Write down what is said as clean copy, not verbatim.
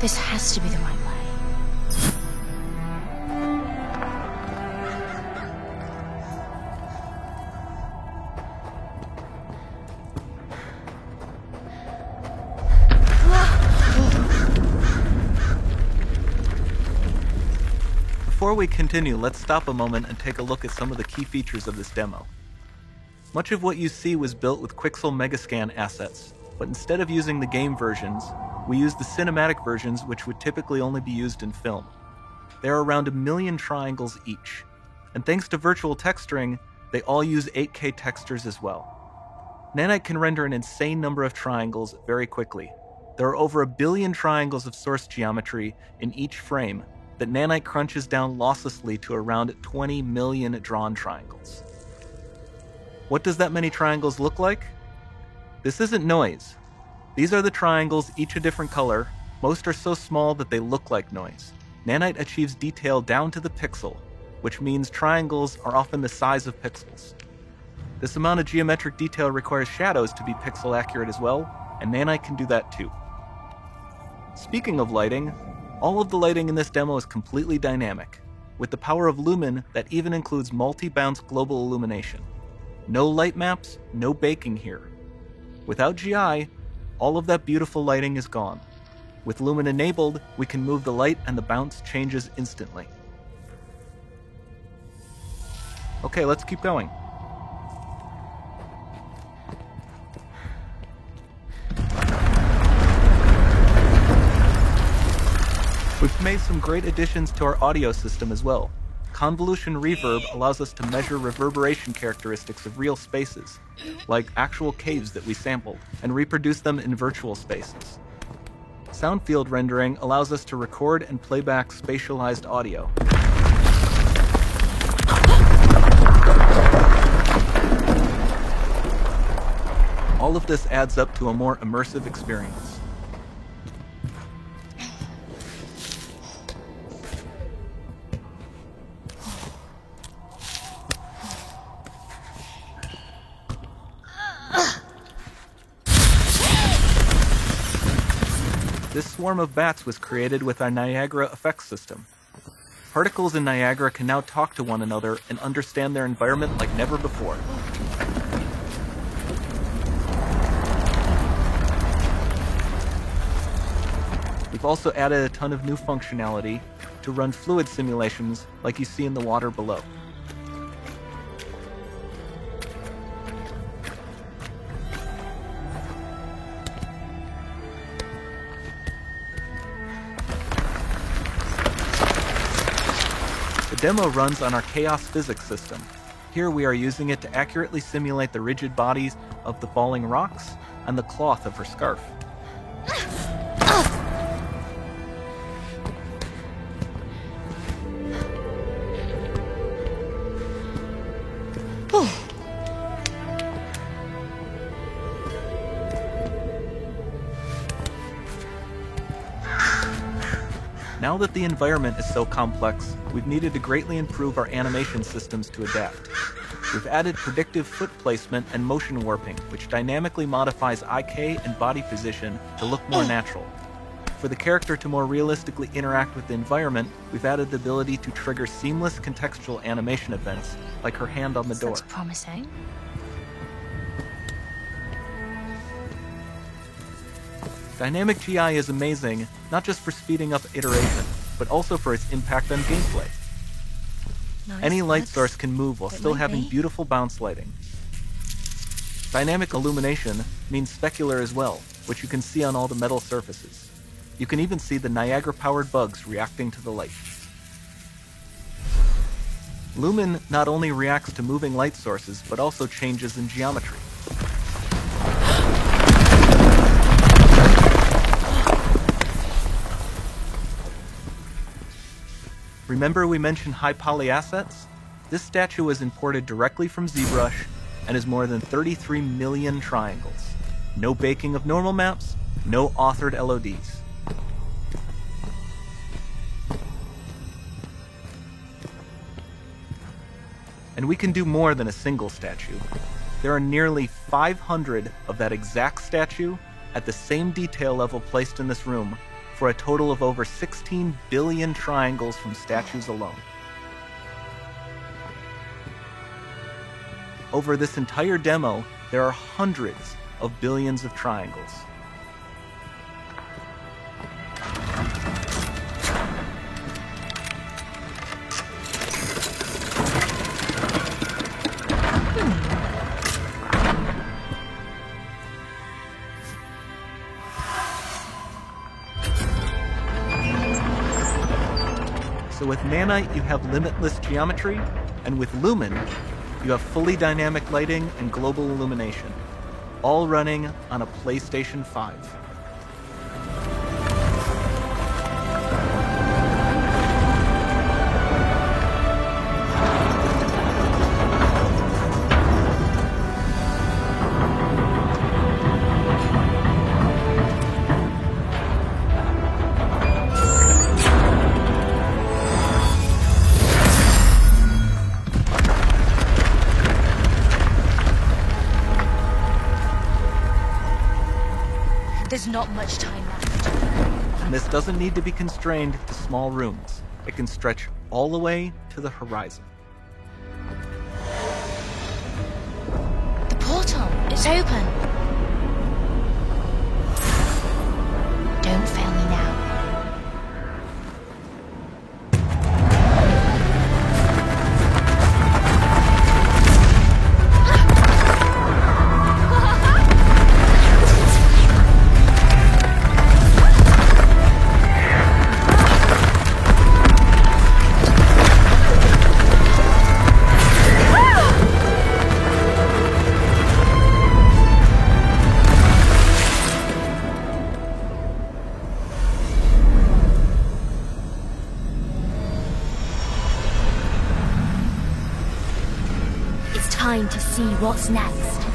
This has to be the right way. Before we continue, let's stop a moment and take a look at some of the key features of this demo. Much of what you see was built with Quixel Megascan assets, but instead of using the game versions, we used the cinematic versions, which would typically only be used in film. There are around 1 million triangles each, and thanks to virtual texturing, they all use 8K textures as well. Nanite can render an insane number of triangles very quickly. There are over 1 billion triangles of source geometry in each frame that Nanite crunches down losslessly to around 20 million drawn triangles. What does that many triangles look like? This isn't noise. These are the triangles, each a different color. Most are so small that they look like noise. Nanite achieves detail down to the pixel, which means triangles are often the size of pixels. This amount of geometric detail requires shadows to be pixel accurate as well, and Nanite can do that too. Speaking of lighting, all of the lighting in this demo is completely dynamic, with the power of Lumen that even includes multi-bounce global illumination. No light maps, no baking here. Without GI, all of that beautiful lighting is gone. With Lumen enabled, we can move the light and the bounce changes instantly. Okay, let's keep going. We've made some great additions to our audio system as well. Convolution Reverb allows us to measure reverberation characteristics of real spaces, like actual caves that we sampled, and reproduce them in virtual spaces. Sound field rendering allows us to record and playback spatialized audio. All of this adds up to a more immersive experience. This swarm of bats was created with our Niagara effects system. Particles in Niagara can now talk to one another and understand their environment like never before. We've also added a ton of new functionality to run fluid simulations like you see in the water below. The demo runs on our Chaos Physics system. Here we are using it to accurately simulate the rigid bodies of the falling rocks and the cloth of her scarf. Now that the environment is so complex, we've needed to greatly improve our animation systems to adapt. We've added predictive foot placement and motion warping, which dynamically modifies IK and body position to look more natural. For the character to more realistically interact with the environment, we've added the ability to trigger seamless contextual animation events, like her hand on the door. That's promising. Dynamic GI is amazing, not just for speeding up iteration, but also for its impact on gameplay. Nice. Any light source can move while still having beautiful bounce lighting. Dynamic illumination means specular as well, which you can see on all the metal surfaces. You can even see the Niagara-powered bugs reacting to the light. Lumen not only reacts to moving light sources, but also changes in geometry. Remember we mentioned high poly assets? This statue was imported directly from ZBrush and is more than 33 million triangles. No baking of normal maps, no authored LODs. And we can do more than a single statue. There are nearly 500 of that exact statue at the same detail level placed in this room for a total of over 16 billion triangles from statues alone. Over this entire demo, there are hundreds of billions of triangles. So with Nanite, you have limitless geometry, and with Lumen, you have fully dynamic lighting and global illumination, all running on a PlayStation 5. There's not much time left. And this doesn't need to be constrained to small rooms. It can stretch all the way to the horizon. The portal, it's open. Don't fail me now. Time to see what's next.